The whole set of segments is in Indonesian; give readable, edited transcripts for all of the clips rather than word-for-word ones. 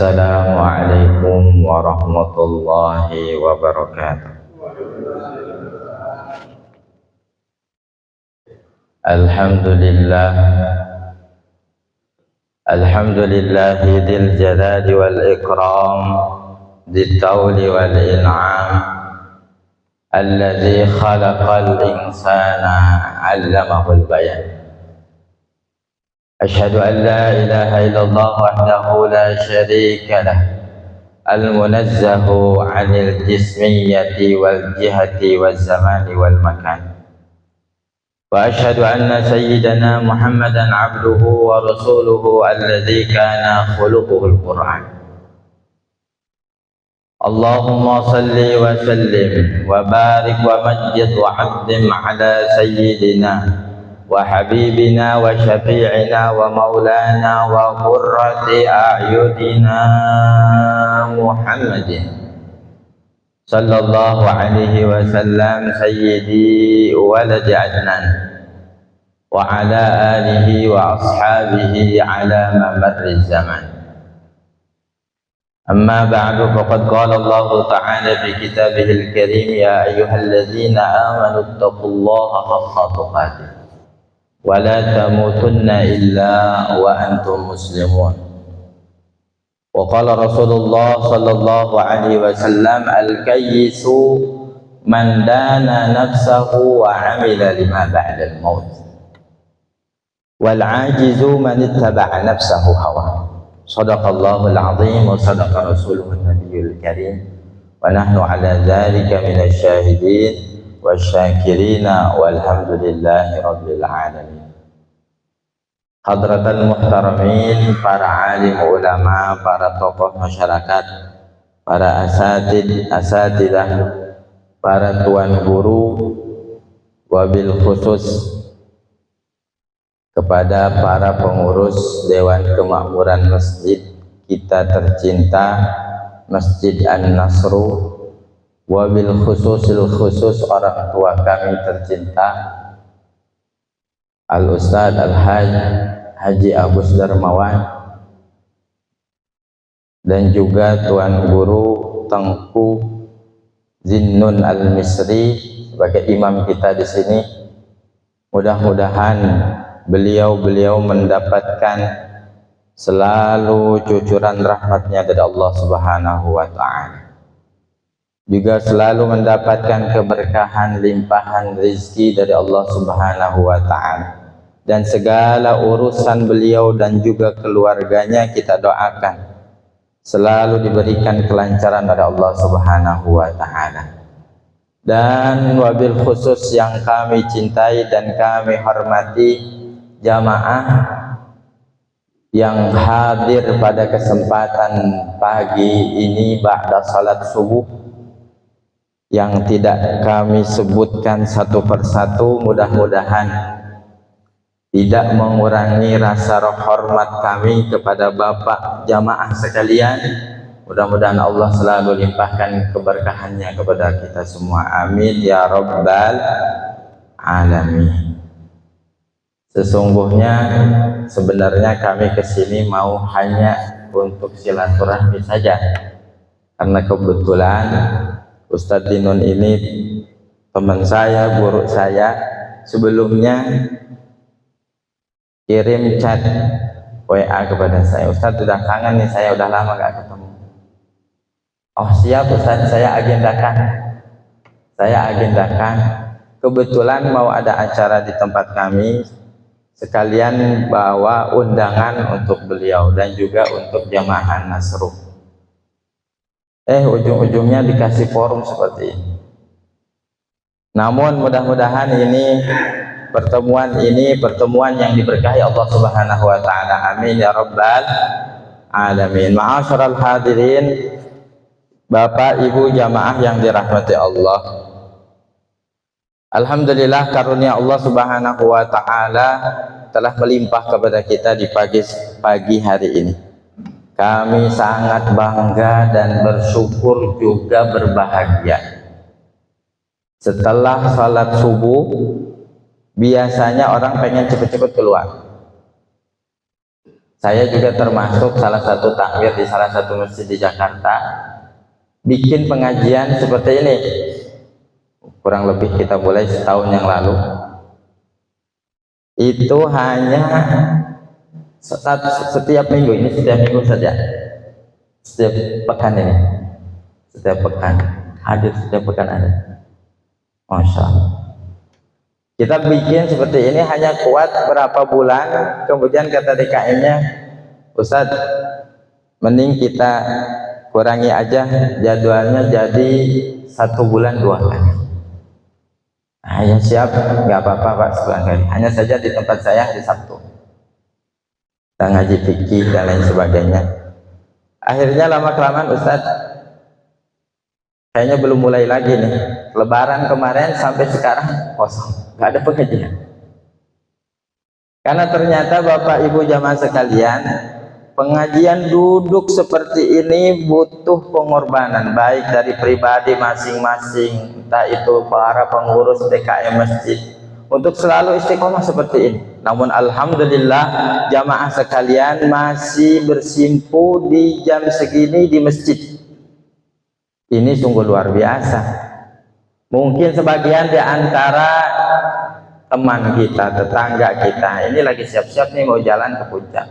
Assalamualaikum warahmatullahi wabarakatuh. Alhamdulillah, alhamdulillahi dzil jalali wal ikram, dzit tawli wal in'am, alladzi khalaqal insana 'allamahul bayan. أشهد أن لا إله إلا الله وحده لا شريك له المنزه عن الجسمية والجهة والزمان والمكان، وأشهد أن سيدنا محمدا عبده ورسوله الذي كان خلقه القرآن. اللهم صل وسلم وبارك ومجد وعظم على سيدنا وحبيبنا وشفيعنا ومولانا وقرة أعيننا محمد صلى الله عليه وسلم سيدي ولد عدنان وعلى آله وأصحابه على ممر الزمان. أما بعد فقد قال الله تعالى في كتابه الكريم: يا أيها الذين آمنوا اتقوا الله حق تقاته ولا تموتن إلا وأنتم مسلمون. وقال رسول الله صلى الله عليه وسلم: الكيس من دان نفسه وعمل لما بعد الموت، والعاجز من اتبع نفسه هواه. صدق الله العظيم وصدق رسوله النبي الكريم، ونحن على ذلك من الشاهدين والsyakirين والحمد لله رب العالمين. Hadratal muhtaramin, para alim ulama, para tokoh masyarakat, para asatidah, para tuan guru, wabil khusus kepada para pengurus Dewan Kemakmuran Masjid kita tercinta, Masjid An-Nasru, wabil khusus orang tua kami tercinta, Al-Ustadz Al-Hajj Haji Agus Darmawan, dan juga Tuan Guru Tengku Zinnun Al-Misri sebagai imam kita di sini. Mudah-mudahan beliau mendapatkan selalu cucuran rahmatnya dari Allah Subhanahu wa ta'ala, juga selalu mendapatkan keberkahan limpahan rezeki dari Allah Subhanahu wa ta'ala, dan segala urusan beliau dan juga keluarganya kita doakan selalu diberikan kelancaran dari Allah Subhanahu wa ta'ala. Dan wabil khusus yang kami cintai dan kami hormati, jamaah yang hadir pada kesempatan pagi ini ba'da salat subuh, yang tidak kami sebutkan satu persatu, mudah-mudahan tidak mengurangi rasa hormat kami kepada Bapak jamaah sekalian. Mudah-mudahan Allah selalu limpahkan keberkahannya kepada kita semua, amin ya rabbal alamin. Sesungguhnya sebenarnya kami kesini mau hanya untuk silaturahmi saja, karena kebetulan Ustadz Dinun ini teman saya, guru saya. Sebelumnya kirim chat WA kepada saya, Ustadz sudah kangen nih, saya udah lama gak ketemu. Oh siap Ustadz, saya agendakan. Kebetulan mau ada acara di tempat kami, sekalian bawa undangan untuk beliau dan juga untuk jamaah Nasru. Ujung-ujungnya dikasih forum seperti ini. Namun mudah-mudahan pertemuan yang diberkahi Allah Subhanahu wa ta'ala, amin ya rabbal alamin. Ma'asyiral hadirin, Bapak Ibu jamaah yang dirahmati Allah, alhamdulillah karunia Allah Subhanahu wa ta'ala telah melimpah kepada kita di pagi hari ini. Kami sangat bangga dan bersyukur juga berbahagia. Setelah salat subuh biasanya orang pengen cepet-cepet keluar. Saya juga termasuk salah satu takmir di salah satu masjid di Jakarta, bikin pengajian seperti ini. Kurang lebih kita mulai setahun yang lalu. Itu hanya setiap minggu, ini setiap minggu saja, setiap pekan ini, setiap pekan hadir, setiap pekan ada. Masya Allah. Kita bikin seperti ini hanya kuat berapa bulan, kemudian kata DKM-nya, Ustadz, mending kita kurangi aja jadwalnya jadi 1 bulan 2 kali. Nah, ya siap, nggak apa-apa Pak, sebulan kali. Hanya saja di tempat saya hari Sabtu. Kita ngaji fikih dan lain sebagainya. Akhirnya lama-kelamaan Ustadz, kayaknya belum mulai lagi nih. Lebaran kemarin sampai sekarang kosong, nggak ada pengajian. Karena ternyata Bapak Ibu jamaah sekalian, pengajian duduk seperti ini butuh pengorbanan, baik dari pribadi masing-masing, entah itu para pengurus DKM masjid, untuk selalu istiqomah seperti ini. Namun alhamdulillah jamaah sekalian masih bersimpu di jam segini di masjid. Ini sungguh luar biasa. Mungkin sebagian di antara teman kita, tetangga kita, ini lagi siap-siap nih mau jalan ke puncak,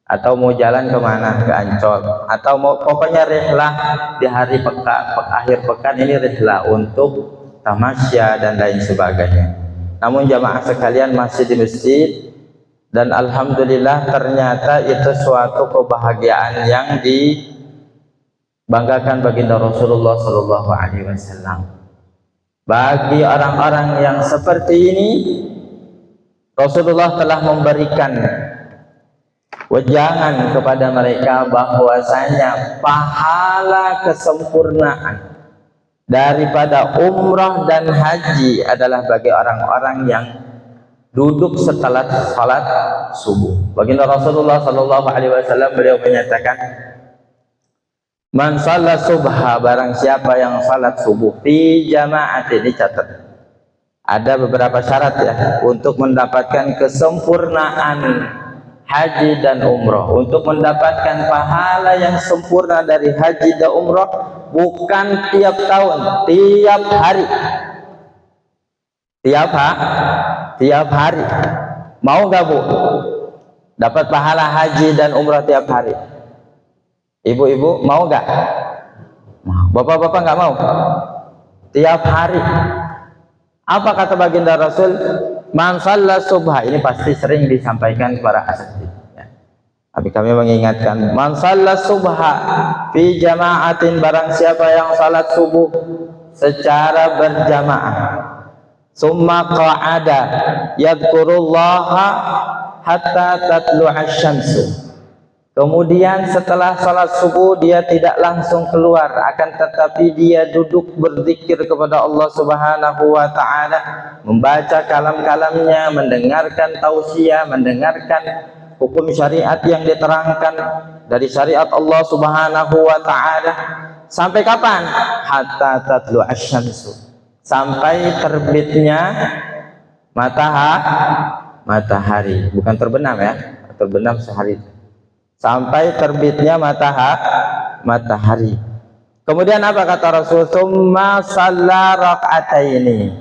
atau mau jalan kemana, ke Ancol, atau mau pokoknya rihlah di hari akhir pekan ini, rihlah untuk tamasya dan lain sebagainya. Namun jamaah sekalian masih di masjid, dan alhamdulillah ternyata itu suatu kebahagiaan yang dibanggakan baginda Rasulullah Shallallahu Alaihi Wasallam. Bagi orang-orang yang seperti ini, Rasulullah telah memberikan wejangan kepada mereka bahwasanya pahala kesempurnaan daripada umrah dan haji adalah bagi orang-orang yang duduk setelah salat subuh. Baginda Rasulullah Shallallahu Alaihi Wasallam beliau menyatakan, man shalla subha, barang siapa yang salat subuh fi jamaat, ini catat. Ada beberapa syarat ya untuk mendapatkan kesempurnaan haji dan umroh. Untuk mendapatkan pahala yang sempurna dari haji dan umroh, bukan tiap tahun, tiap hari. Tiap hari. Mau nggak Bu? Dapat pahala haji dan umroh tiap hari. Ibu-ibu mau nggak? Bapak-bapak nggak mau? Tiap hari. Apa kata baginda Rasul? Man shalla subha, ini pasti sering disampaikan kepada asatidz ya. Tapi kami mengingatkan, man shalla subha fi jama'atin, barang siapa yang salat subuh secara berjamaah, summa qa'ada yadhkurullaha hatta tatlu'asy syamsu, kemudian setelah salat subuh dia tidak langsung keluar, akan tetapi dia duduk berzikir kepada Allah Subhanahu wa taala, membaca kalam-kalamnya, mendengarkan tausiah, mendengarkan hukum syariat yang diterangkan dari syariat Allah Subhanahu wa taala. Sampai kapan? Hatta tatlu asyamsu, sampai terbitnya matahari, bukan terbenam ya, terbenam sehari, sampai terbitnya matahari. Kemudian apa kata Rasul? Summa shalla raka'ataini,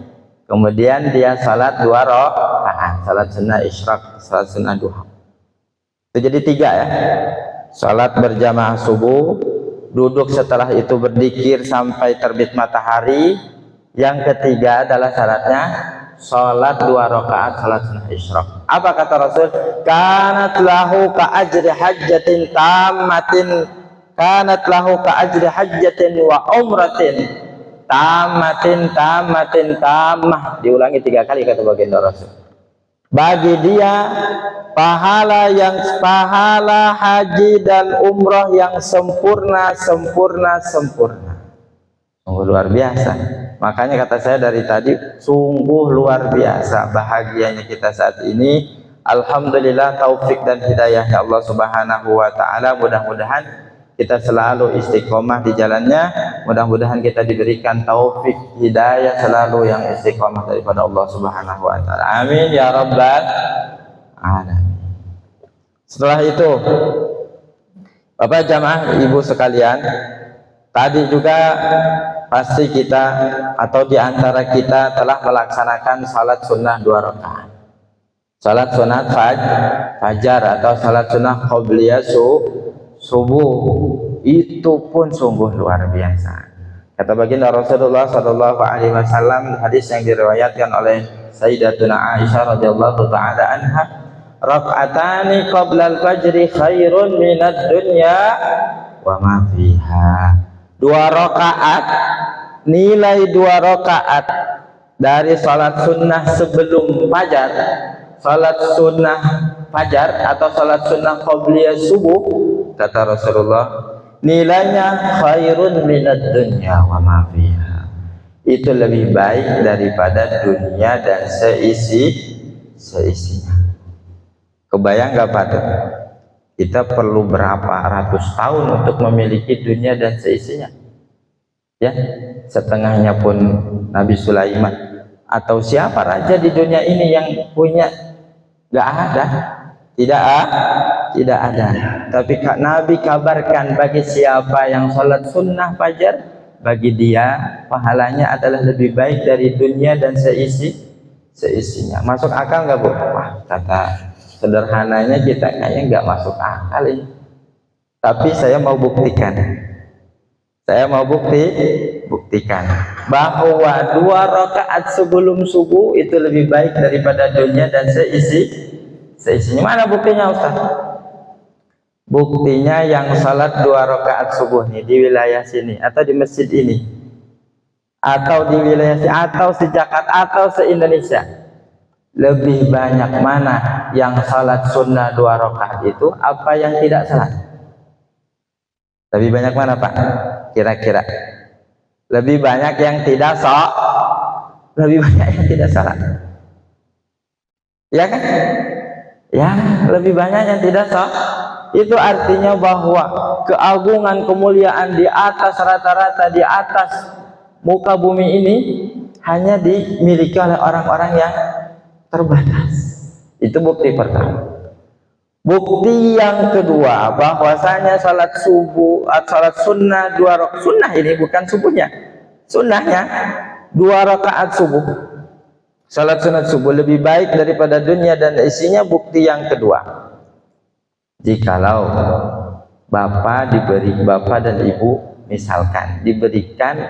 kemudian dia salat 2 rakaat, salat sunnah isyraq, salat sunnah duha. Itu jadi 3 ya. Salat berjamaah subuh, duduk setelah itu berzikir sampai terbit matahari. Yang ketiga adalah syaratnya salat 2 rakaat salat sunnah isyraq. Apa kata Rasul? Kanat lahu ka ajri hajjatin tammatin, kanat lahu ka ajri hajjatin wa umratin tammatin tammah. Diulangi 3 kali kata baginda Rasul. Bagi dia pahala haji dan umrah yang sempurna. Sungguh luar biasa. Makanya kata saya dari tadi, sungguh luar biasa bahagianya kita saat ini. Alhamdulillah, taufik dan hidayahnya Allah Subhanahu wa taala. Mudah-mudahan kita selalu istiqomah di jalannya. Mudah-mudahan kita diberikan taufik hidayah selalu yang istiqomah daripada Allah Subhanahu wa taala. Amin ya rabbal alamin. Setelah itu, Bapak jamaah ibu sekalian, tadi juga pasti kita atau diantara kita telah melaksanakan salat sunnah 2 rakaat. Salat sunat fajar atau salat sunnah qobliyah subuh itu pun sungguh luar biasa. Kata baginda Rasulullah sallallahu alaihi wasallam, hadis yang diriwayatkan oleh Sayyidatuna Aisyah radhiyallahu taala anha, rakaatani qabla al-fajri khairun minad dunya wa ma fiha. 2 rakaat, nilai 2 rakaat dari salat sunnah sebelum fajar, salat sunnah fajar atau salat sunnah qabliyah subuh, kata Rasulullah, nilainya khairun minad dunya wa ma fiha. Itu lebih baik daripada dunia dan seisinya. Kebayang gak Pak? Kita perlu berapa ratus tahun untuk memiliki dunia dan seisinya? Ya, setengahnya pun Nabi Sulaiman atau siapa raja di dunia ini yang punya? Gak ada, tidak ada. Tapi Nabi kabarkan, bagi siapa yang sholat sunnah fajar, bagi dia pahalanya adalah lebih baik dari dunia dan seisinya. Masuk akal nggak Bu? Wah, kata sederhananya kita kayaknya nggak masuk akal ini. Tapi saya mau buktikan. Buktikan bahwa 2 rakaat sebelum subuh itu lebih baik daripada dunia dan seisinya. Mana buktinya Ustaz? Buktinya yang salat 2 rakaat subuh nih di wilayah sini atau di masjid ini atau di wilayah sini atau se-Jakarta atau se-Indonesia, lebih banyak mana yang salat sunnah 2 rakaat itu apa yang tidak salat? Lebih banyak mana Pak? Kira-kira lebih banyak yang tidak lebih banyak yang tidak salat, ya kan? Ya, lebih banyak yang tidak itu artinya bahwa keagungan kemuliaan di atas rata-rata, di atas muka bumi ini hanya dimiliki oleh orang-orang yang terbatas. Itu bukti pertama. Bukti yang kedua, bahwasanya salat subuh, salat sunnah 2 rakaat, sunnah ini bukan subuhnya, sunnahnya 2 rakaat subuh, salat sunat subuh lebih baik daripada dunia dan isinya. Bukti yang kedua, jikalau bapak dan ibu misalkan diberikan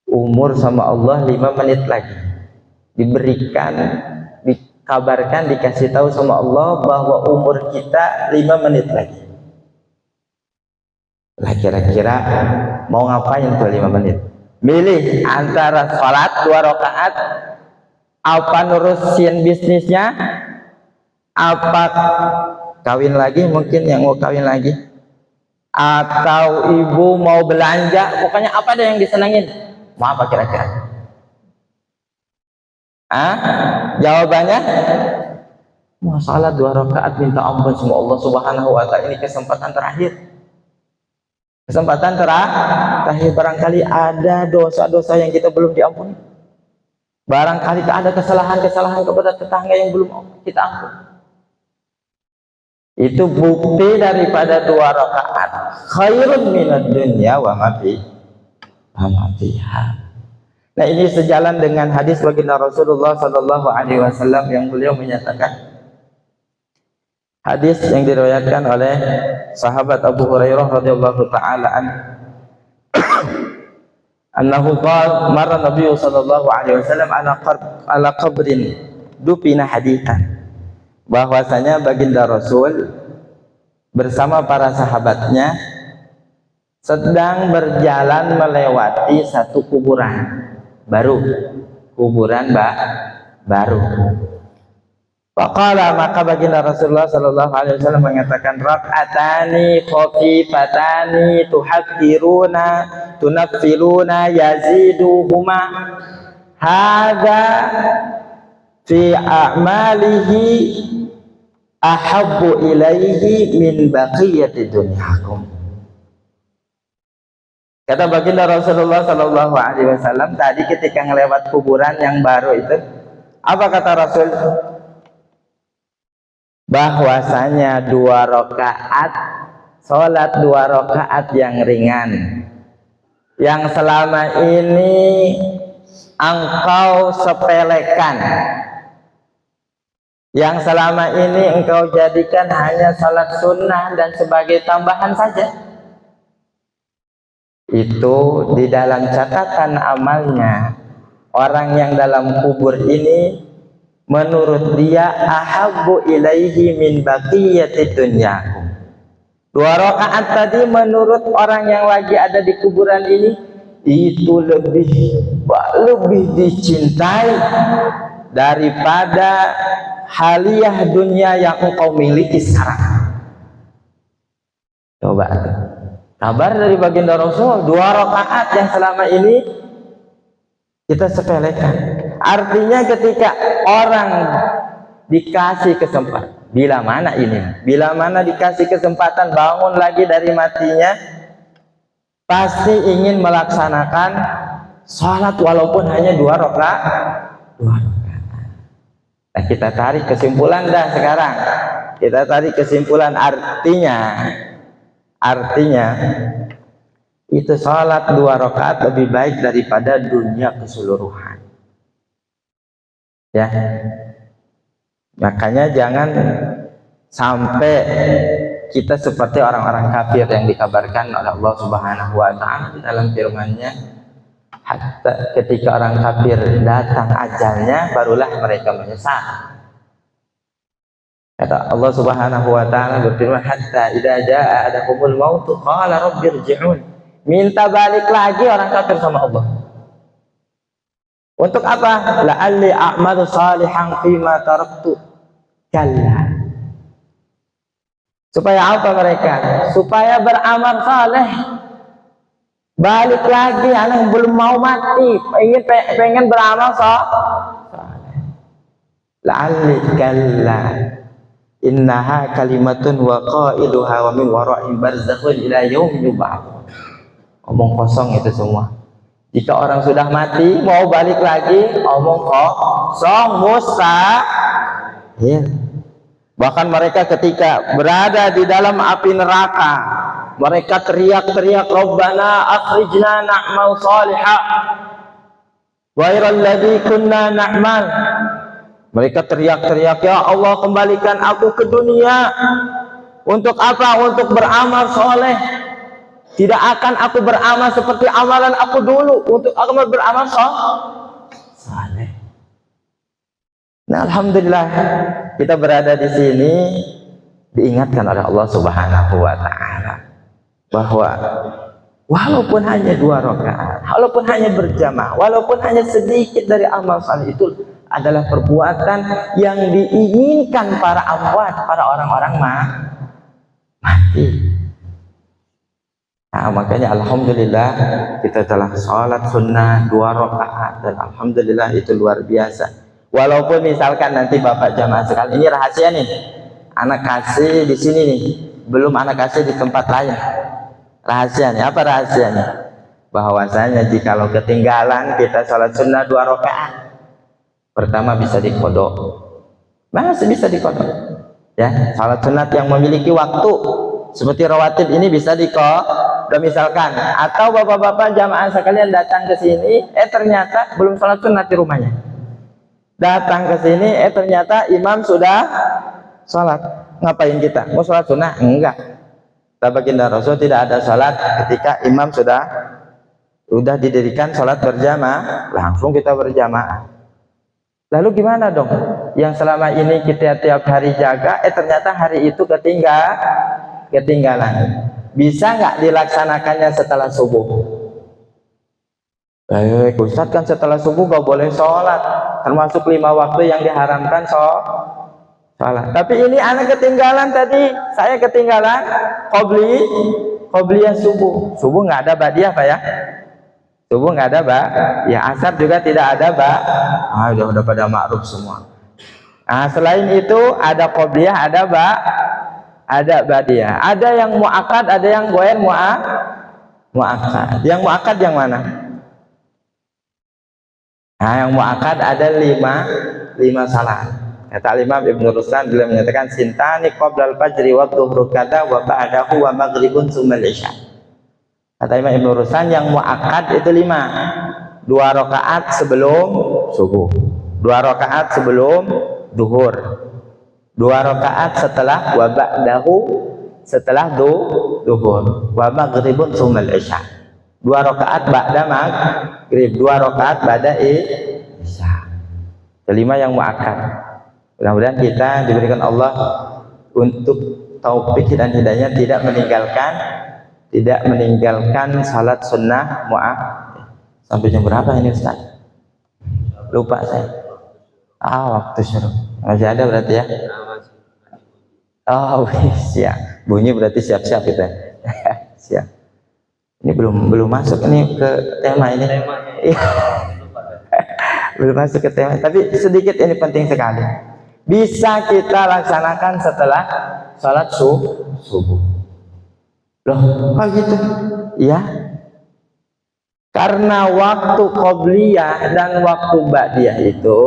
umur sama Allah 5 menit lagi, dikabarkan, dikasih tahu sama Allah bahwa umur kita 5 menit lagi. Lah kira-kira mau ngapain tuh 5 menit? Milih antara salat 2 rakaat, apa nurusin bisnisnya, apa kawin lagi, mungkin yang mau kawin lagi, atau ibu mau belanja, pokoknya apa ada yang disenangin? Mau apa kira-kira? Jawabannya masalah 2 rakaat minta ampun sama Allah Subhanahu wa ta'ala. Ini kesempatan terakhir. Kesempatan terakhir, barangkali ada dosa-dosa yang kita belum diampuni. Barangkali ada kesalahan-kesalahan kepada tetangga yang belum kita ampuni. Itu bukti daripada 2 rakaat khairun minad dunya wa ma fiha. Nah, ini sejalan dengan hadis baginda Rasulullah sallallahu alaihi wasallam yang beliau menyatakan, hadis yang diriwayatkan oleh sahabat Abu Hurairah radhiyallahu taala annahu qala marra Nabi sallallahu alaihi wasallam ala qabrin dupina hadithan, bahwasanya baginda Rasul bersama para sahabatnya sedang berjalan melewati satu kuburan baru, baru. Faqala, maka baginda Rasulullah sallallahu alaihi wasallam mengatakan, rakaatani khafifatani tuhaqqiruna tunaffiluna yaziduhuma hadza fi a'malihi ahabbu ilaihi min baqiyati dunyakum. Kata baginda Rasulullah sallallahu alaihi wasallam tadi ketika ngelewat kuburan yang baru itu, apa kata Rasul? bahwasanya 2 rakaat sholat 2 rakaat yang ringan yang selama ini engkau sepelekan, yang selama ini engkau jadikan hanya salat sunnah dan sebagai tambahan saja, itu di dalam catatan amalnya orang yang dalam kubur ini menurut dia ahabbu ilaihi min baqiyati dunyakum. 2 rakaat tadi menurut orang yang lagi ada di kuburan ini itu lebih dicintai daripada hadiah dunia yang engkau miliki sekarang. Coba kabar dari baginda Rasul, 2 rakaat yang selama ini kita sepelekan. Artinya ketika orang dikasih kesempatan, bila mana dikasih kesempatan bangun lagi dari matinya, pasti ingin melaksanakan sholat walaupun hanya 2 rakaat. Nah, kita tarik kesimpulan dah sekarang. Kita tarik kesimpulan artinya itu sholat 2 rakaat lebih baik daripada dunia keseluruhan. Ya, makanya jangan sampai kita seperti orang-orang kafir yang dikabarkan oleh Allah Subhanahu wa Ta'ala di dalam firman-Nya, hatta ketika orang kafir datang ajalnya barulah mereka menyesal. Kata Allah Subhanahu wa Ta'ala berfirman, hatta idza jaa ahadakumul maut qala rabbirji'un. Minta balik lagi orang kafir sama Allah. Untuk apa? La'alli a'malu salihan fima taraktu. Kalla. Supaya apa mereka? Supaya beramal saleh. Balik lagi, anak belum mau mati, pengen beramal saleh. La'alli kalla. Innaha kalimatun wa qailuha wa min wara'in barzakhun ila yaumi yub'ats. Omong kosong itu semua. Jika orang sudah mati mau balik lagi, omong kosong, mustahil. Bahkan mereka ketika berada di dalam api neraka, mereka teriak-teriak, Rabbana akhrijna na'mal salihah ghairal ladzi kunna na'mal. Mereka teriak-teriak, ya Allah kembalikan aku ke dunia. Untuk apa? Untuk beramal soleh. Tidak akan aku beramal seperti amalan aku dulu. Untuk aku beramal saleh. Nah, alhamdulillah kita berada di sini diingatkan oleh Allah Subhanahu wa Ta'ala bahwa walaupun hanya 2 rakaat, walaupun hanya berjamaah, walaupun hanya sedikit dari amal saleh itu adalah perbuatan yang diinginkan para amwat, para orang-orang mati. Nah, makanya alhamdulillah kita telah sholat sunnah 2 rakaat dan alhamdulillah itu luar biasa. Walaupun misalkan nanti Bapak jamaah sekalian, ini rahasia nih, anak kasih di sini nih, belum anak kasih di tempat lain. Rahasianya apa rahasianya? Bahwasanya jikalau ketinggalan kita sholat sunnah 2 rakaat, pertama bisa dikodok, masih bisa dikodok. Ya, sholat sunat yang memiliki waktu seperti rawatib ini bisa dikodok misalkan. Atau bapak-bapak jamaah sekalian datang ke sini, ternyata belum sholat sunat di rumahnya. Datang ke sini, ternyata imam sudah sholat. Ngapain kita? Mau sholat sunnah? Enggak. Baginda Rasul tidak ada sholat ketika imam sudah didirikan sholat berjamaah, langsung kita berjamaah. Lalu gimana dong? Yang selama ini kita tiap hari jaga, ternyata hari itu ketinggalan. Bisa nggak dilaksanakannya setelah subuh? Ustaz kan setelah subuh nggak boleh sholat, termasuk 5 waktu yang diharamkan sholat. Tapi ini anak ketinggalan tadi, saya ketinggalan qobliyah subuh. Subuh nggak ada ba'diyah Pak ya? Subuh nggak ada ya, asar juga tidak ada udah pada ma'ruf semua. Nah, selain itu ada qobliyah, ada ba'diyah. Ada yang mu'akad, ada yang ghair mu'akad. Yang mu'akad yang mana? Nah, yang mu'akad ada 5 salat. Kata Imam Ibnu Ruslan beliau menyatakan sintani qoblal fajri wa dhuhru kada wa ba'dahu wa maghribun tsummal isya. Kata Imam Ibnu Ruslan yang muakkad itu 5. 2 rakaat sebelum subuh, 2 rakaat sebelum duhur, 2 rakaat setelah wa ba'dahu setelah duhur, wa maghribun tsummal isya. 2 rakaat ba'da maghrib, 2 rakaat ba'da isya. Kelima yang muakkad. Mudah-mudahan kita diberikan Allah untuk taufik dan hidayah tidak meninggalkan salat sunnah muakkad. Sampai jam berapa ini Ustaz? Lupa saya. Waktu syuruk. Masih ada berarti ya? Oh, siap. Bunyi berarti siap-siap kita. Siap. Ini belum masuk ini ke tema ini. Belum masuk ke tema, tapi sedikit ini penting sekali. Bisa kita laksanakan setelah salat subuh. Loh, kok gitu? Iya. Karena waktu qobliyah dan waktu ba'diyah itu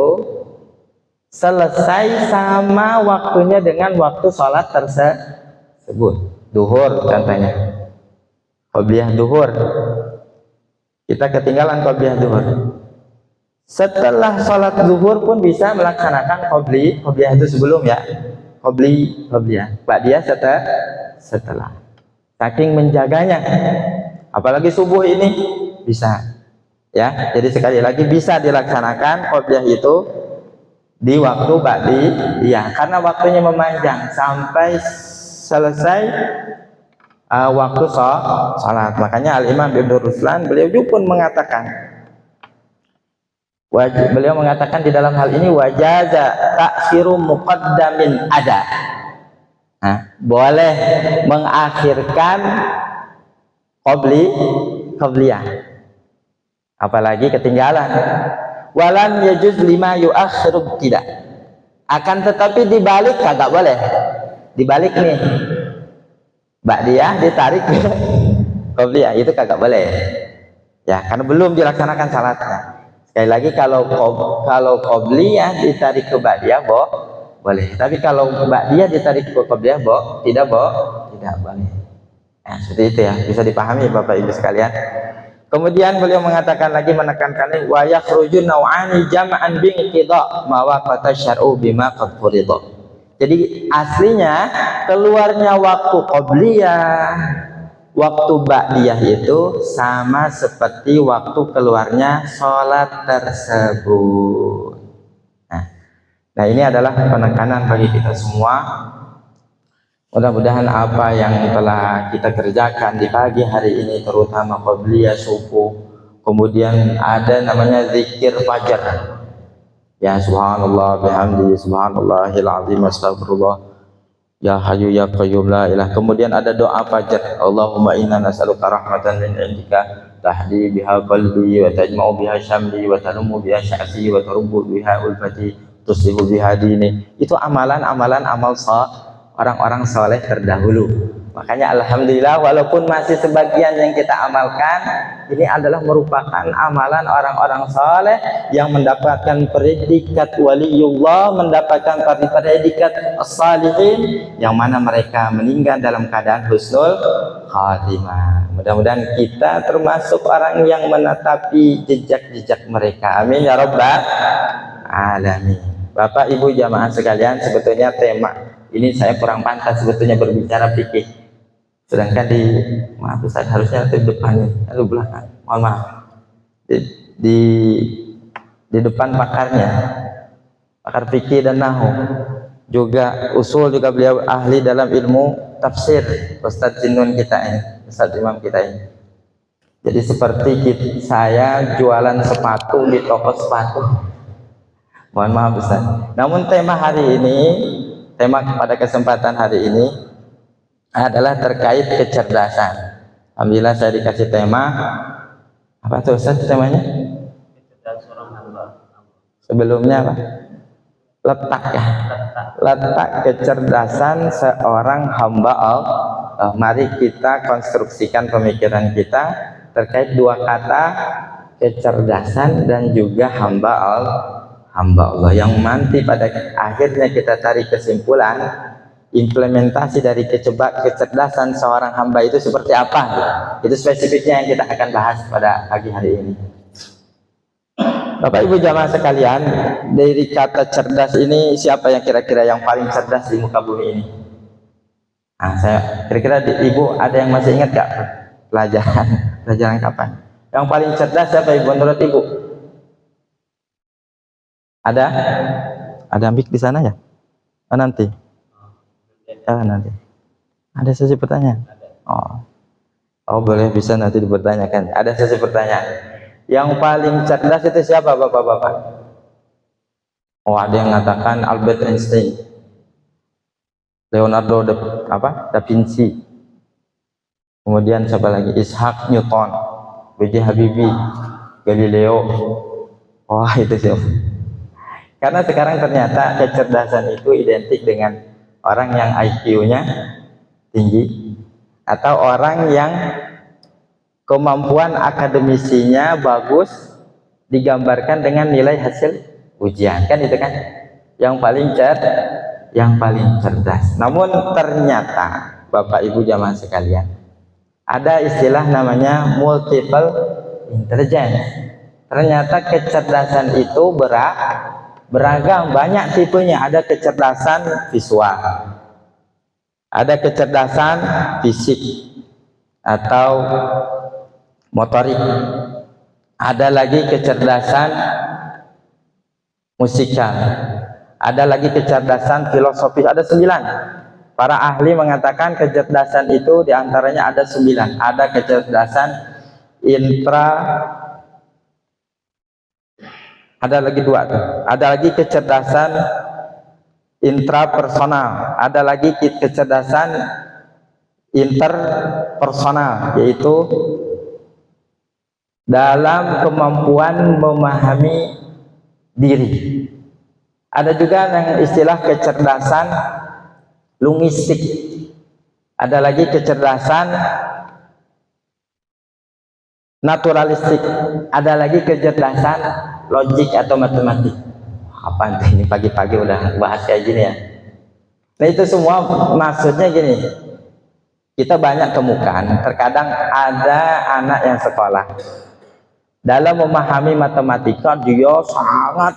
selesai sama waktunya dengan waktu salat tersebut. Duhur contohnya. Qobliyah duhur. Kita ketinggalan qobliyah duhur. Setelah sholat zuhur pun bisa melaksanakan qobliyah itu sebelum ya, qobliyah ba'diyah setelah. Saking menjaganya, apalagi subuh ini bisa ya. Jadi sekali lagi bisa dilaksanakan qobliyah itu di waktu ba'diyah karena waktunya memanjang sampai selesai waktu sholat. Makanya Al-Imam Ibnu Ruslan beliau juga pun mengatakan, beliau mengatakan di dalam hal ini wajaza taksiru muqaddamin ada. Boleh mengakhirkan qobliyah apalagi ketinggalan. Walan yajuz lima yuakhiru tidak. Akan tetapi dibalik kagak boleh. Dibalik nih. Ba'diyah ditarik ke qobliyah itu kagak boleh. Ya, karena belum dilaksanakan salatnya. Sekali lagi kalau qobliyah ditarik ke ba'diyah boleh. Tapi kalau ba'diyah ditarik ke qobliyah tidak boleh. Nah, seperti itu ya, bisa dipahami Bapak Ibu sekalian. Kemudian beliau mengatakan lagi menekankan wa yakhruju naw'ani jam'an bi'qida ma waqata syar'u bima qad furida. Jadi aslinya keluarnya waktu qobliyah, waktu ba'diyah itu sama seperti waktu keluarnya sholat tersebut. Nah ini adalah penekanan bagi kita semua. Mudah-mudahan apa yang telah kita kerjakan di pagi hari ini, terutama qobliyah subuh, kemudian ada namanya zikir fajar. Ya subhanallah bihamdi subhanallahil azim astagfirullah ya hayyu ya qayyum la ilah. Kemudian ada doa fajar, Allahumma inna nas'aluka rahmatan min indika tahdi biha qalbi wa tajma'u biha syamli wa tanumu biha sya'si wa tarubbu biha ulfati tuslihu biha dini. Itu amal orang-orang soleh terdahulu. Makanya alhamdulillah walaupun masih sebagian yang kita amalkan, ini adalah merupakan amalan orang-orang soleh yang mendapatkan predikat waliullah, mendapatkan predikat as-salihin, yang mana mereka meninggal dalam keadaan husnul khatimah. Mudah-mudahan kita termasuk orang yang menatapi jejak-jejak mereka. Amin ya rabbal alamin. Bapak Ibu jamaah sekalian, sebetulnya tema ini saya kurang pantas sebetulnya berbicara fikih. Sedangkan maaf Ustaz, harusnya di depannya, atau belakang. Mohon maaf. Di depan pakarnya, pakar fikih dan nahwu. Juga usul, juga beliau ahli dalam ilmu tafsir. Ustaz Jinun kita ini, Ustaz Imam kita ini. Jadi seperti saya jualan sepatu di toko sepatu. Mohon maaf Ustaz. Namun tema hari ini, tema pada kesempatan hari ini adalah terkait kecerdasan. Alhamdulillah saya dikasih tema apa tuh Ustaz temanya? Kecerdasan seorang hamba. Sebelumnya apa? Letak ya. Letak kecerdasan seorang hamba Allah. Mari kita konstruksikan pemikiran kita terkait dua kata kecerdasan dan juga hamba Allah. hamba Allah. Yang nanti pada akhirnya kita tarik kesimpulan implementasi dari kecerdasan seorang hamba itu seperti apa. Itu spesifiknya yang kita akan bahas pada pagi hari ini. Bapak Ibu jamaah sekalian, dari kata cerdas ini siapa yang kira-kira yang paling cerdas di muka bumi ini? Nah, saya kira-kira Ibu ada yang masih ingat gak pelajaran kapan? Yang paling cerdas siapa Ibu menurut Ibu? Ada mic di sana ya? Oh, nanti. Nanti. Ada sesi pertanyaan? Oh boleh, bisa nanti dipertanyakan. Ada sesi pertanyaan. Yang paling cerdas itu siapa Bapak-bapak? Oh, ada yang mengatakan Albert Einstein, Leonardo da Vinci, kemudian siapa lagi? Isaac Newton, B.J. Habibie, Galileo. Wah, itu sih. Karena sekarang ternyata kecerdasan itu identik dengan orang yang IQ-nya tinggi atau orang yang kemampuan akademisinya bagus digambarkan dengan nilai hasil ujian, kan itu kan yang paling cerdas. Namun ternyata Bapak Ibu jamaah sekalian, ada istilah namanya multiple intelligence. Ternyata kecerdasan itu beragam, banyak tipenya. Ada kecerdasan visual, ada kecerdasan fisik atau motorik, ada lagi kecerdasan musikal, ada lagi kecerdasan filosofis, ada 9. Para ahli mengatakan kecerdasan itu diantaranya ada 9. Ada kecerdasan ada lagi 2 tuh. Ada lagi kecerdasan intrapersonal, ada lagi kecerdasan interpersonal, yaitu dalam kemampuan memahami diri. Ada juga yang istilah kecerdasan linguistik, ada lagi kecerdasan naturalistik, ada lagi kecerdasan logik atau matematik. Apa ini pagi-pagi udah bahas kayak gini ya? Nah, itu semua maksudnya gini, kita banyak temukan terkadang ada anak yang sekolah dalam memahami matematika dia sangat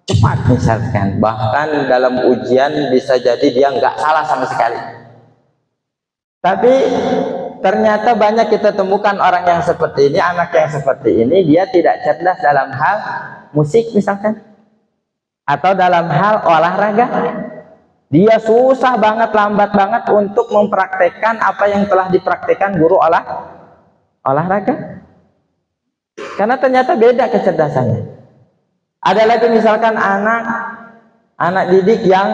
cepat misalkan, bahkan dalam ujian bisa jadi dia nggak salah sama sekali. Tapi ternyata banyak kita temukan orang yang seperti ini, anak yang seperti ini, dia tidak cerdas dalam hal musik misalkan, atau dalam hal olahraga. Dia susah banget, lambat banget untuk mempraktekkan apa yang telah dipraktekkan guru olahraga. Karena ternyata beda kecerdasannya. Ada lagi misalkan anak didik yang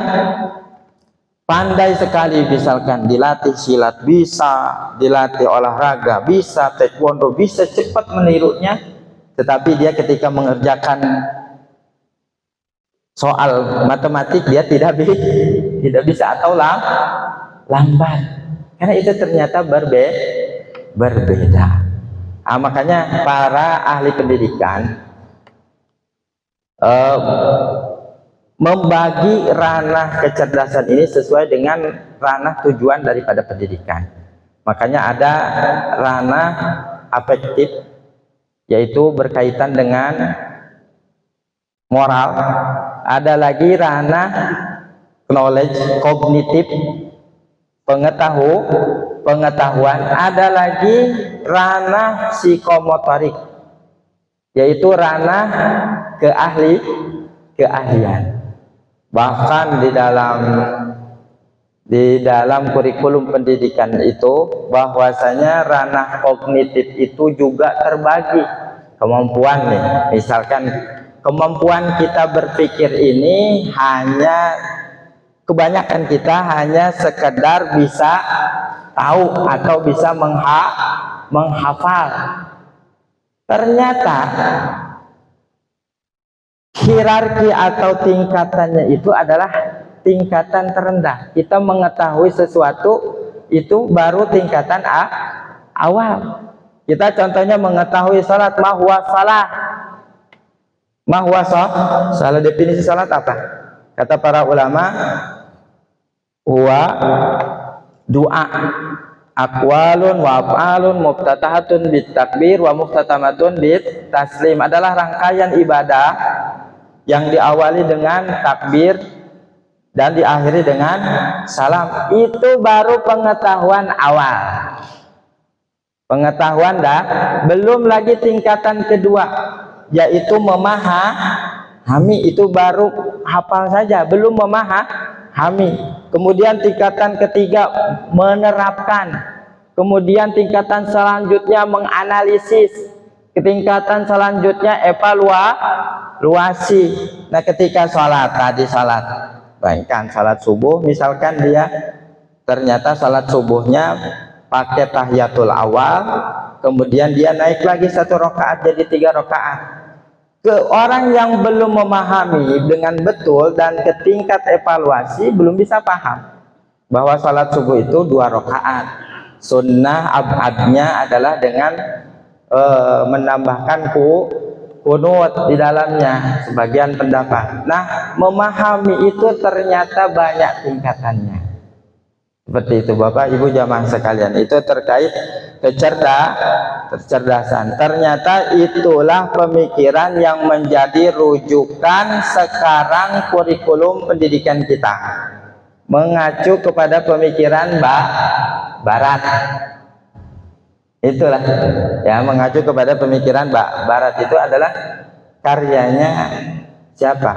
pandai sekali, misalkan dilatih silat bisa, dilatih olahraga bisa, taekwondo bisa, cepat menirunya, tetapi dia ketika mengerjakan soal matematik dia tidak bisa atau lambat. Karena itu ternyata berbeda. Nah, makanya para ahli pendidikan membagi ranah kecerdasan ini sesuai dengan ranah tujuan daripada pendidikan. Makanya ada ranah afektif, yaitu berkaitan dengan moral. Ada lagi ranah knowledge, kognitif, pengetahuan. Ada lagi ranah psikomotorik, yaitu ranah keahlian. Bahkan di dalam kurikulum pendidikan itu bahwasanya ranah kognitif itu juga terbagi kemampuan nih. Misalkan kemampuan kita berpikir ini hanya, kebanyakan kita hanya sekedar bisa tahu atau bisa menghafal. Ternyata hierarki atau tingkatannya itu adalah tingkatan terendah. Kita mengetahui sesuatu itu baru tingkatan awal. Kita contohnya mengetahui salat, ma huwa salah. Mahwa salah definisi salat apa? Kata para ulama, huwa doa aqwalun wa af'alun muftatahatun bit takbir wa muftatamatun bit taslim, adalah rangkaian ibadah yang diawali dengan takbir dan diakhiri dengan salam. Itu baru pengetahuan awal, pengetahuan dah, belum lagi tingkatan kedua yaitu memahami. Itu baru hafal saja, belum memahami. Kemudian tingkatan ketiga menerapkan, kemudian tingkatan selanjutnya menganalisis, tingkatan selanjutnya evaluasi. Nah, ketika sholat tadi, bayangkan sholat subuh misalkan, dia ternyata sholat subuhnya pakai tahiyatul awal, kemudian dia naik lagi 1 rakaat jadi 3 rakaat. Ke orang yang belum memahami dengan betul dan ke tingkat evaluasi belum bisa paham bahwa salat subuh itu 2 rakaat. Sunnah abadnya adalah dengan menambahkan kunut di dalamnya, sebagian pendapat. Nah, memahami itu ternyata banyak tingkatannya. Seperti itu Bapak Ibu jamaah sekalian. Itu terkait kecerdasan. Ternyata itulah pemikiran yang menjadi rujukan sekarang kurikulum pendidikan kita, mengacu kepada pemikiran barat. Itulah ya, mengacu kepada pemikiran barat. Itu adalah karyanya siapa?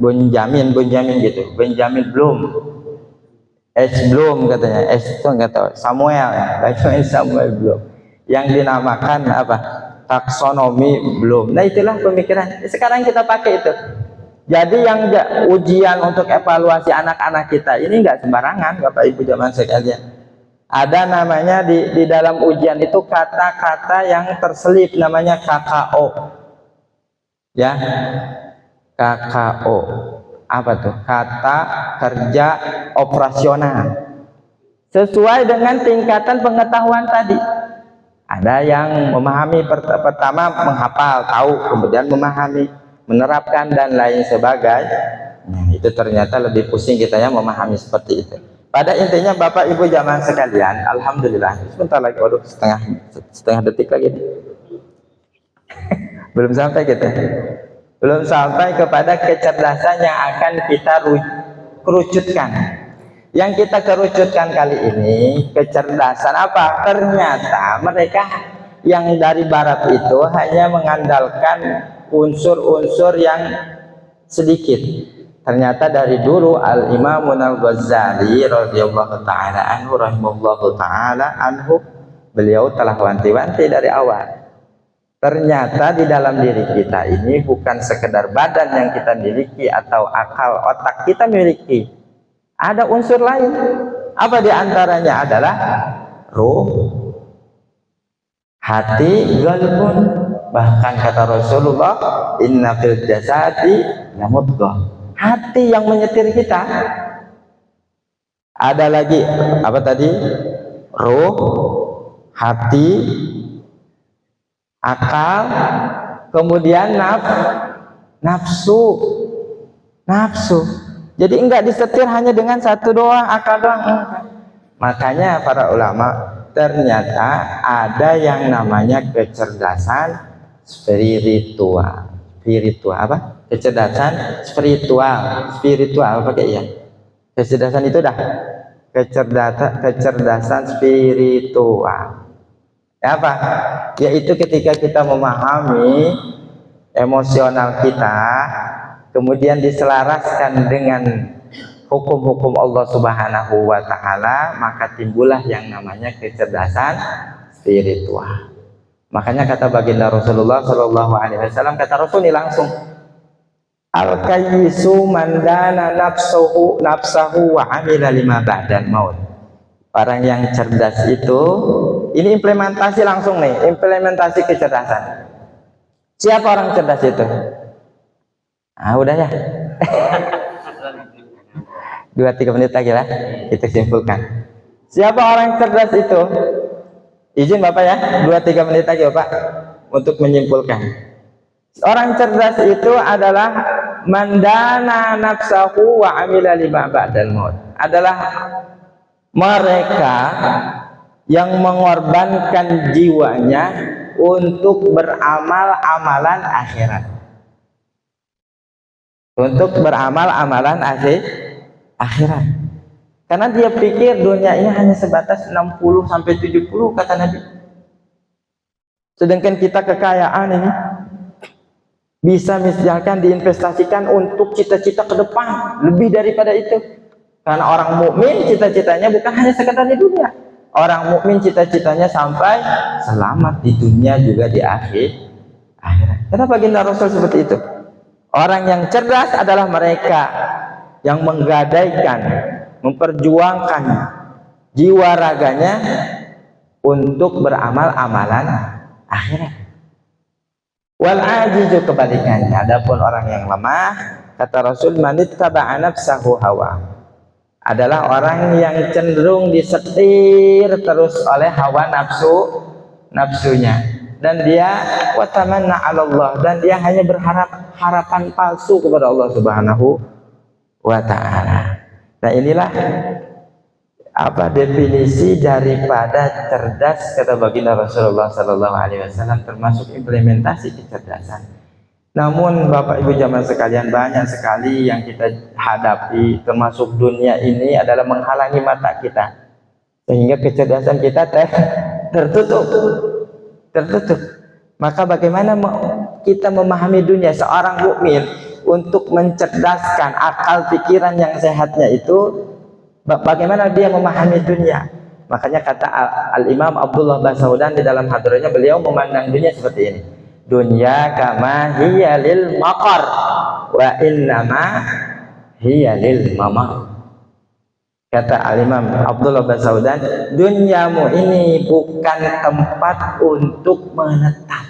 Benjamin gitu, Benjamin Bloom katanya, itu nggak tahu, Samuel Bloom, yang dinamakan apa, taksonomi Bloom. Nah, itulah pemikiran sekarang kita pakai itu. Jadi yang ujian untuk evaluasi anak-anak kita ini nggak sembarangan Bapak Ibu jamaah sekalian. Ada namanya di dalam ujian itu kata-kata yang terselip, namanya KKO ya. KKO apa tuh? Kata kerja operasional, sesuai dengan tingkatan pengetahuan tadi. Ada yang memahami, pertama menghafal, tahu, kemudian memahami, menerapkan dan lain sebagainya. Nah, itu ternyata lebih pusing kita yang memahami seperti itu. Pada intinya Bapak Ibu jamaah sekalian, alhamdulillah, sebentar lagi, waduh, setengah detik lagi nih. Belum sampai kita. Belum sampai kepada kecerdasan yang akan kita kerucutkan. Yang kita kerucutkan kali ini kecerdasan apa? Ternyata mereka yang dari barat itu hanya mengandalkan unsur-unsur yang sedikit. Ternyata dari dulu Al-Imam Al-Ghazali radhiyallahu taala anhu rahimallahu taala anhu, beliau telah wanti-wanti dari awal. Ternyata di dalam diri kita ini bukan sekedar badan yang kita miliki atau akal otak kita miliki, ada unsur lain. Apa diantaranya? Adalah ruh, hati, qalbun. Bahkan kata Rasulullah, inna fil jasadi lamudghah, hati yang menyetir kita. Ada lagi apa tadi? Ruh, hati, akal, kemudian nafsu. Jadi enggak disetir hanya dengan satu doang, akal doang. Makanya para ulama, ternyata ada yang namanya kecerdasan spiritual apa? Kecerdasan spiritual pakai ya. Kecerdasan itu dah. Kecerdasan spiritual. Apa? Yaitu ketika kita memahami emosional kita, kemudian diselaraskan dengan hukum-hukum Allah Subhanahu wa taala, maka timbullah yang namanya kecerdasan spiritual. Makanya kata baginda Rasulullah sallallahu alaihi wasallam, kata Rasul ini langsung, al-kayyisu man dana nafsahu wa amila lima ba'dal maut. Orang yang cerdas itu, ini implementasi langsung nih, implementasi kecerdasan. Siapa orang cerdas itu? Udah ya. 2-3 menit lagi lah, kita simpulkan. Siapa orang cerdas itu? Izin Bapak ya, 2-3 menit lagi Bapak untuk menyimpulkan. Orang cerdas itu adalah mandana nafsahu wa amila lima ba'dal maut. Adalah mereka yang mengorbankan jiwanya untuk beramal amalan akhirat. Untuk beramal amalan akhirat. Karena dia pikir dunia ini hanya sebatas 60 sampai 70 kata Nabi. Sedangkan kita kekayaan ini bisa misalkan diinvestasikan untuk cita-cita ke depan lebih daripada itu. Karena orang mukmin cita-citanya bukan hanya sekedar di dunia. Orang mukmin cita-citanya sampai selamat di dunia juga di akhirat. Kenapa baginda Rasul seperti itu? Orang yang cerdas adalah mereka yang menggadaikan, memperjuangkan jiwa raganya untuk beramal amalan akhirat. Wal ajizu kebalikannya, adapun orang yang lemah, kata Rasul, manittaba'a nafsahu hawa, adalah orang yang cenderung disetir terus oleh hawa nafsunya, dan dia watamanna 'ala Allah, dan dia hanya berharap harapan palsu kepada Allah Subhanahu wa taala. Nah, inilah definisi daripada cerdas kata baginda Rasulullah sallallahu alaihi wasallam, termasuk implementasi kecerdasan. Namun Bapak Ibu jamaah sekalian, banyak sekali yang kita hadapi termasuk dunia ini adalah menghalangi mata kita sehingga kecerdasan kita tertutup. Maka bagaimana kita memahami dunia? Seorang mukmin untuk mencerdaskan akal pikiran yang sehatnya itu, bagaimana dia memahami dunia? Makanya kata Al-Imam Abdullah Basaudan di dalam hadrohnya, beliau memandang dunia seperti ini. Dunya kama hiya lil maqar wa innama hiya lil mamar. Kata Al-Imam Abdullah Basaudan, dunyamu ini bukan tempat untuk menetap.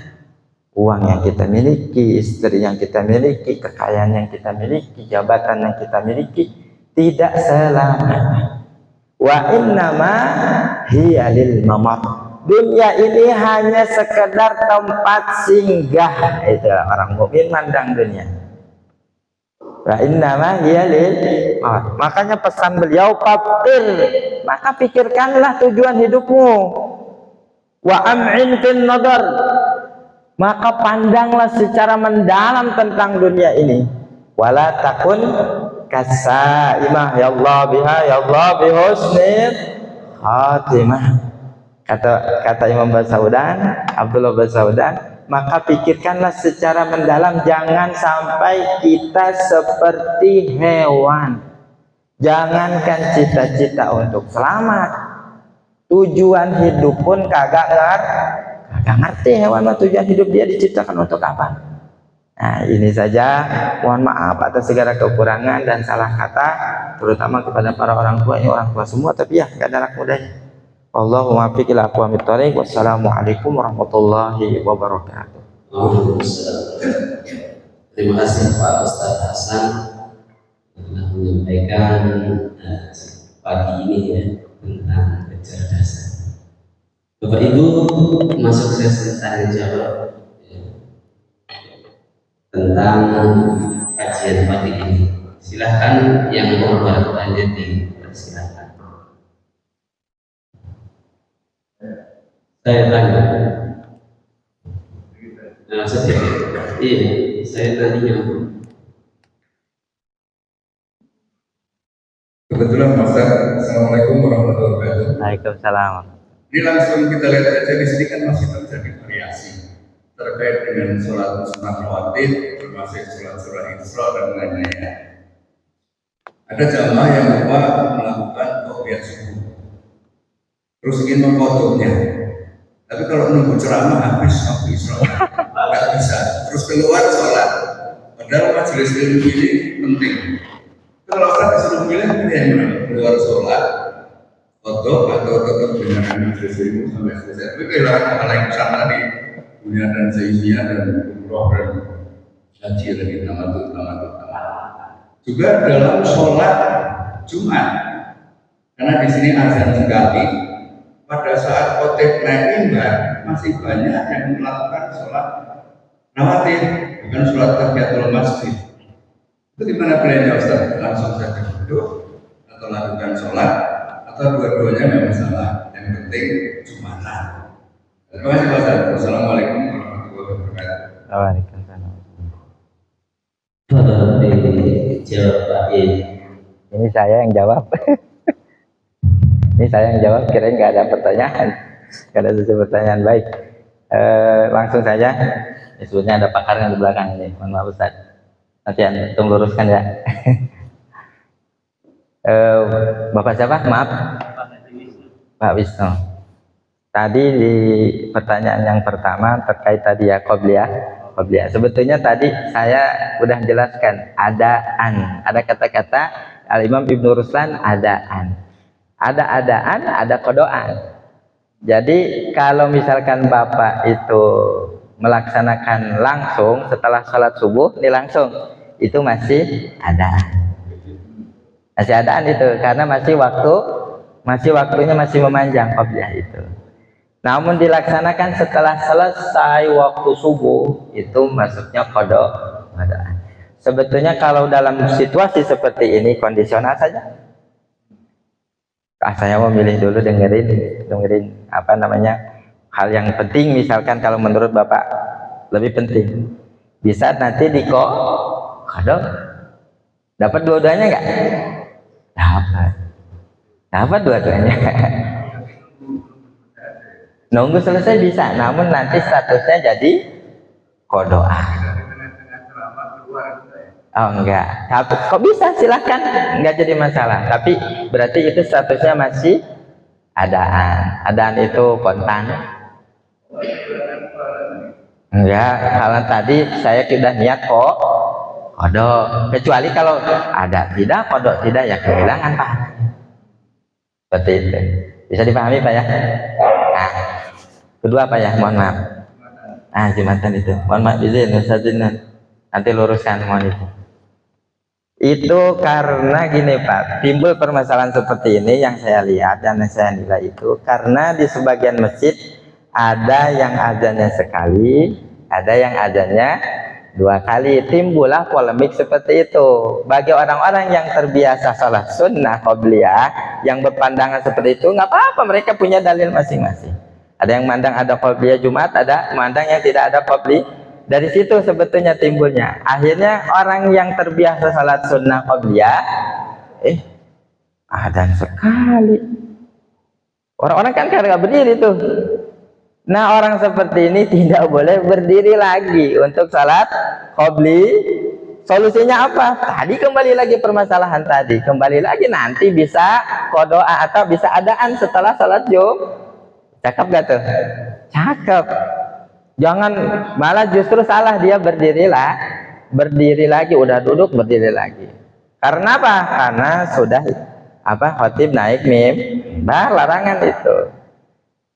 Uang yang kita miliki, istri yang kita miliki, kekayaan yang kita miliki, jabatan yang kita miliki tidak selamanya. Wa innama hiya lil mamar. Dunia ini hanya sekedar tempat singgah. Itu orang mukmin mandang dunia. Wa innama hiya lil mamar. Makanya pesan beliau, fakir, maka pikirkanlah tujuan hidupmu. Wa am'in fin nadar, maka pandanglah secara mendalam tentang dunia ini. Wala takun kasaimah ya Allah biha ya Allah bihusnil khatimah. Kata Imam Basaudan, Abdullah Basaudan, maka pikirkanlah secara mendalam, jangan sampai kita seperti hewan. Jangankan cita-cita untuk selamat, tujuan hidup pun kagak ngerti hewan, tujuan hidup dia diciptakan untuk apa. Nah, ini saja, mohon maaf atas segala kekurangan dan salah kata, terutama kepada para orang tua. Ini orang tua semua, tapi ya gak ada anak mudanya. Allahumma fiq ila aqwamit thariq. Wassalamualaikum warahmatullahi wabarakatuh. Terima kasih Pak Ustadz Hasan telah menyampaikan pagi ini ya tentang kecerdasan. Bapak Ibu, masuk sesi tanya jawab tentang kajian pagi ini. Silahkan yang mau bertanya dipersilakan. Saya tanya. Nah, saya tanya. Kebetulan Mas, Assalamualaikum warahmatullahi wabarakatuh. Waalaikumsalam. Ini langsung kita lihat aja, di sini kan masih terjadi variasi terkait dengan sholat sunat rawatib, termasuk sholat surah Isra dan lain-lainnya. Ada jamaah yang lupa melakukan tauhiyat subuh, terus ingin mengkodoknya. Tapi kalau menunggu ceramah habis waktu Isra, nggak bisa. Terus keluar sholat, padahal majelis ilmu ini penting. Kalau orang disuruh pilih yang keluar sholat, foto atau tetap dengan majelis ilmu sampai selesai. Tapi kehilangan hal yang besar tadi, dunia dan seisinya dan umroh dan haji lagi tamatut. Juga dalam sholat Jumat, karena di sini azan sekali. Pada saat khotib naik mimbar masih banyak yang melakukan sholat rawatib, bukan sholat tahiyatul masjid. Itu gimana pilihannya Ustaz? Langsung saja duduk atau lakukan sholat atau dua-duanya nggak masalah. Yang penting Jumatan. Terima kasih Pak Ustaz. Wassalamualaikum warahmatullahi wabarakatuh. Waalaikumsalam. Dijawab Pak Yai. Ini saya yang jawab. Ini saya yang jawab, kirain nggak ada pertanyaan. Nggak ada sesi pertanyaan. Baik, langsung saja. Sebetulnya ada pakarnya di belakang ini. Mohon maaf Ustaz. Nanti antum luruskan ya. Bapak siapa? Maaf. Pak Wisnu. Tadi di pertanyaan yang pertama terkait tadi ya qobliyah. Sebetulnya tadi saya udah jelaskan adaan. Ada kata-kata Al-Imam Ibnu Ruslan adaan. Ada adaan, ada kodoan. Jadi kalau misalkan Bapak itu melaksanakan langsung setelah sholat subuh, ini langsung itu masih adaan. Masih adaan itu karena masih waktunya masih memanjang qobliyah itu. Namun dilaksanakan setelah selesai waktu subuh itu maksudnya kodaan. Sebetulnya kalau dalam situasi seperti ini kondisional saja. Saya mau milih dulu dengerin apa namanya hal yang penting, misalkan kalau menurut Bapak lebih penting bisa nanti kodok dapat dua-duanya nggak? Dapat dua-duanya. Nunggu selesai bisa, namun nanti statusnya jadi kodoa. Oh enggak, tapi kok bisa, silahkan, enggak jadi masalah. Tapi berarti itu statusnya masih adaan. Adaan itu kontan. Enggak, kalau tadi saya sudah niat kodok. Kecuali kalau ada tidak kodok tidak ya kehilangan Pak. Seperti itu. Bisa dipahami Pak ya? Nah, kedua apa ya? Mohon maaf. Jumatan itu. Mohon maaf izin Ustazin. Nanti luruskan mohon itu. Itu karena gini Pak, timbul permasalahan seperti ini yang saya lihat dan yang saya nilai itu karena di sebagian masjid ada yang azannya sekali, ada yang azannya 2 kali. Timbullah polemik seperti itu. Bagi orang-orang yang terbiasa salat sunnah qobliyah yang berpandangan seperti itu, nggak apa-apa, mereka punya dalil masing-masing. Ada yang mandang ada qobliyah Jumat, ada mandang yang tidak ada qobliyah. Dari situ sebetulnya timbulnya. Akhirnya orang yang terbiasa salat sunnah qobliyah, adzan sekali. Orang-orang kan nggak berdiri tuh. Nah orang seperti ini tidak boleh berdiri lagi untuk salat qobli. Solusinya apa? Tadi kembali lagi permasalahan tadi. Kembali lagi nanti bisa kodoa atau bisa adaan setelah salat Jumat. Cakep gak tuh? Cakep. Jangan malah justru salah dia berdiri lagi, udah duduk berdiri lagi. Karena apa? Karena sudah khotib naik mimbar, larangan itu.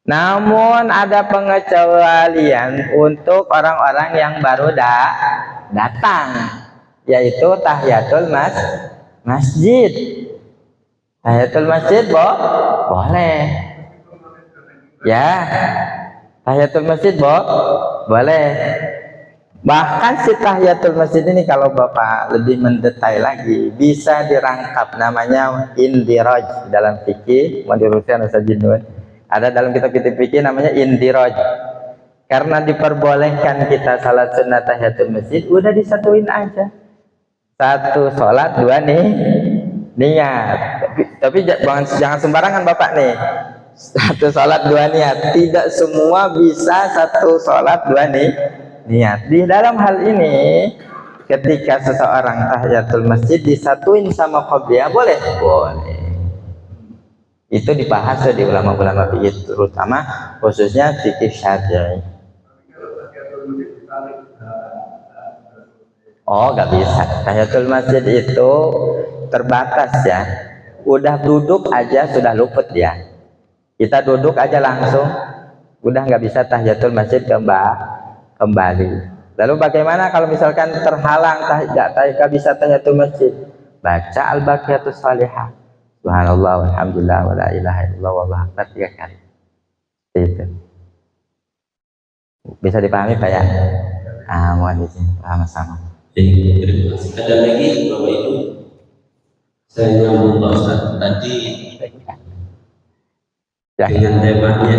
Namun ada pengecualian untuk orang-orang yang baru datang, yaitu tahiyatul masjid. Tahiyatul masjid boleh. Ya. Tahiyatul masjid boleh. Bahkan si tahiyatul masjid ini kalau Bapak lebih mendetail lagi bisa dirangkap, namanya indiraj dalam fikih. Mau diruskan Ustaz Jinun. Ada dalam kitab-kitab fikih namanya indiraj. Karena diperbolehkan kita salat sunnah tahiyatul masjid, udah disatuin aja. 1 sholat 2 niat. Tapi jangan sembarangan Bapak nih. 1 sholat 2 niat, tidak semua bisa 1 sholat 2 niat. Di dalam hal ini ketika seseorang tahiyatul masjid disatuin sama qobliyah boleh. Itu dibahas di ulama-ulama fikih, terutama khususnya fikih Syafi'i. Nggak bisa. Tahiyatul masjid itu terbatas ya. Udah duduk aja sudah luput ya. Kita duduk aja langsung, udah nggak bisa tahiyatul masjid kembali. Lalu bagaimana kalau misalkan terhalang nggak bisa tahiyatul masjid? Baca al-baqiyatus shalihah. Subhanallah walhamdulillah wa la ilaha illallah wallahu akbar 3 kali. Itu. Bisa dipahami Pak ya? mohon izin sama-sama. Terima kasih. Ada lagi Bapak Ibu? Saya nyambung Pak Ustadz tadi Ya. dengan temanya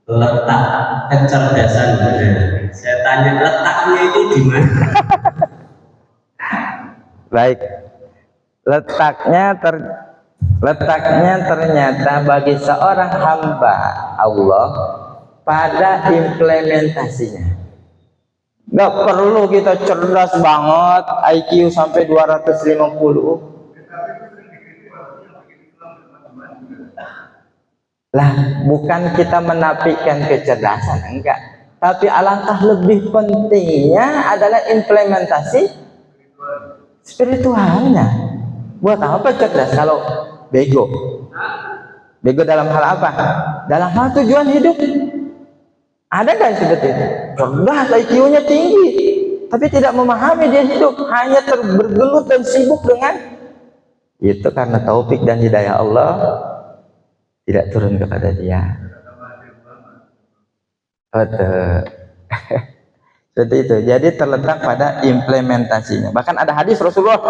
letak kecerdasan. Saya tanya letaknya itu di mana? Baik, letaknya ternyata bagi seorang hamba Allah pada implementasinya. Nggak perlu kita cerdas banget, IQ sampai 250. Lah, bukan kita menafikan kecerdasan, enggak. Tapi alangkah lebih pentingnya adalah implementasi spiritualnya. Buat apa cerdas kalau bego? Bego dalam hal apa? Dalam hal tujuan hidup. Ada nggak seperti itu? Cerdas, IQ-nya tinggi, tapi tidak memahami dia hidup, hanya bergelut dan sibuk dengan itu. Karena taufik dan hidayah Allah tidak turun kepada dia. Betul. Seperti itu. Jadi terletak pada implementasinya. Bahkan ada hadis Rasulullah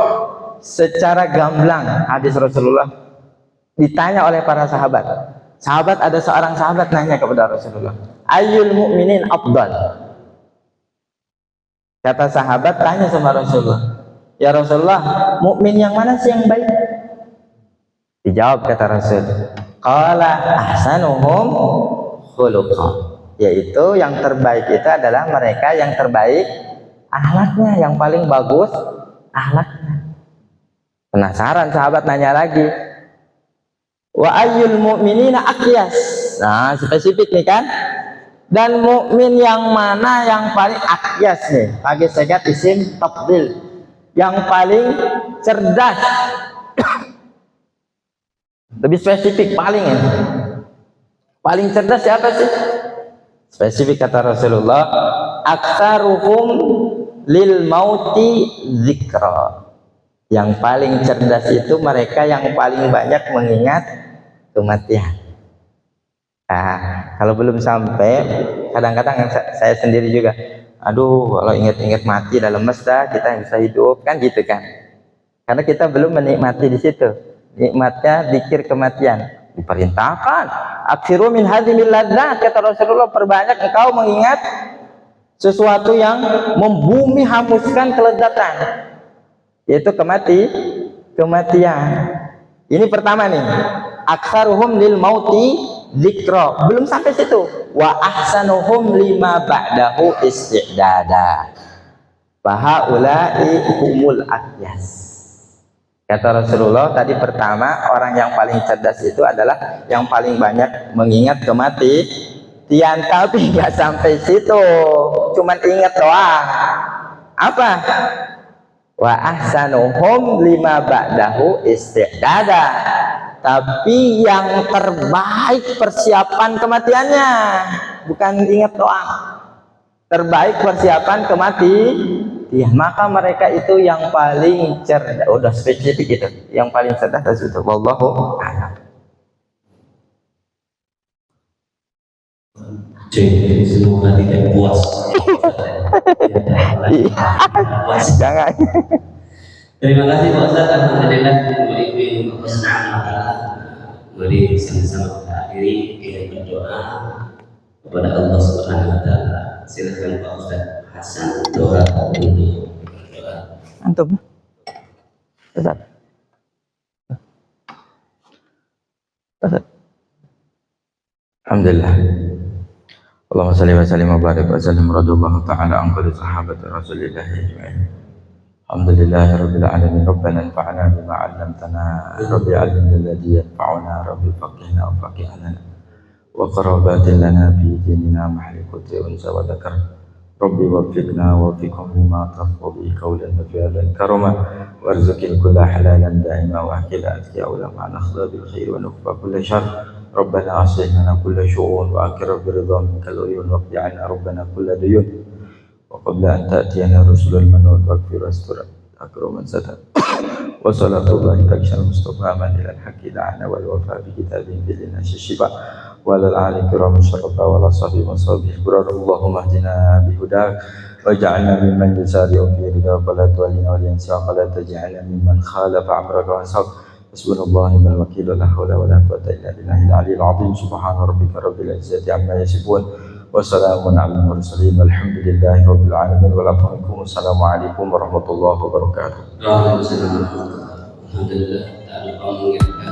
secara gamblang. Hadis Rasulullah ditanya oleh para sahabat. Ada seorang sahabat nanya kepada Rasulullah, ayyul mu'minin afdal? Kata sahabat tanya sama Rasulullah, ya Rasulullah, mukmin yang mana sih yang baik? Dijawab kata Rasul, qala ahsanuhum khuluqa, yaitu yang terbaik itu adalah mereka yang terbaik akhlaknya, yang paling bagus akhlaknya. Penasaran sahabat nanya lagi, wa ayyul mu'minina aqyas? Nah, spesifik nih kan. Dan mukmin yang mana yang paling aqyas nih? Pakai segat isim tafdil. Yang paling cerdas. Lebih spesifik paling ya. Paling cerdas siapa sih? Spesifik kata Rasulullah, aktsaruhum lil mauti dzikra. Yang paling cerdas itu mereka yang paling banyak mengingat kematian. Nah, kalau belum sampai, kadang-kadang saya sendiri juga, aduh, kalau ingat-ingat mati dalam mesra kita bisa hidup kan gitu kan? Karena kita belum menikmati di situ. Nikmatnya zikir kematian. Diperintahkan, aksiru min hadhimil ladzat, kata Rasulullah, perbanyak engkau mengingat sesuatu yang membumi hanguskan kelezatan, yaitu kematian. Ini pertama nih, aktsaruhum lil mauti dzikra. Belum sampai situ. Wa ahsanuhum lima ba'dahu istidada. Fahaula'i humul aqyas. Kata Rasulullah tadi, pertama, orang yang paling cerdas itu adalah yang paling banyak mengingat kematian. Tapi nggak sampai situ, cuman ingat doang. Apa? Wa ahsanuhum lima ba'dahu istidada. Tapi yang terbaik persiapan kematiannya, bukan ingat doang. Terbaik persiapan kematian. Maka mereka itu yang paling cerdas. Udah spesifik itu, yang paling cerdas itu. Wallahu a'lam. Jadi semoga tidak puas. Jangan. Terima kasih Pak Ustaz. Alhamdulillah, mari sama-sama kita akhiri dengan berdoa kepada Allah Subhanahu wa taala. Silakan Pak Ustaz Hasan doa ini. Antum. Ustaz. Alhamdulillah. Allahumma salli wa sallim wa barik wa sallim radhiyallahu ta'ala an kulli sahabati Rasulillah ajma'in. Alhamdulillahi rabbil alamin. Rabbana anfa'na bima 'allamtana, rabbi 'allimna alladhi yanfa'una, rabbi faqihna wa faqih lana wa qarabatin lana fi dinina mahlikuti unsa wa dzakar. Rabbi waffiqna wa waffiqhum lima tahfadhu bi qawlan wa fi'lan karama warzuqil kulla halalan da'ima wa aqila atqiya ulama nakhla bil khair wa nukhfa kulla syarr. Rabbana aslih lana kulla syu'un wa akrim bi ridha minkal uyun waqdi 'anna rabbana kulla duyun wa qabla an ta'tiyana rusulul manur waghfir wastur akraman satat wa salatullahi takshal mustafa man ilal haqqi da'ana wal wafa bi kitabin bilina shifa وعلى الآل الكرام الشرفاء وعلى صحبه وصحبه البرار اللهم اهدنا بهداك واجعلنا ممن يسارع في رضاك ولا تولنا وليا سواك ولا تجعلنا ممن خالف أمرك وعصاك حسبنا الله ونعم الوكيل لا حول ولا قوة إلا بالله العلي العظيم سبحان ربك رب العزة عما يصفون وسلام على المرسلين والحمد لله رب العالمين والعفو عنكم والسلام عليكم ورحمة الله وبركاته. Waalaikumsalam warahmatullahi wabarakatuh. Alhamdulillah tak lupa mengingatkan.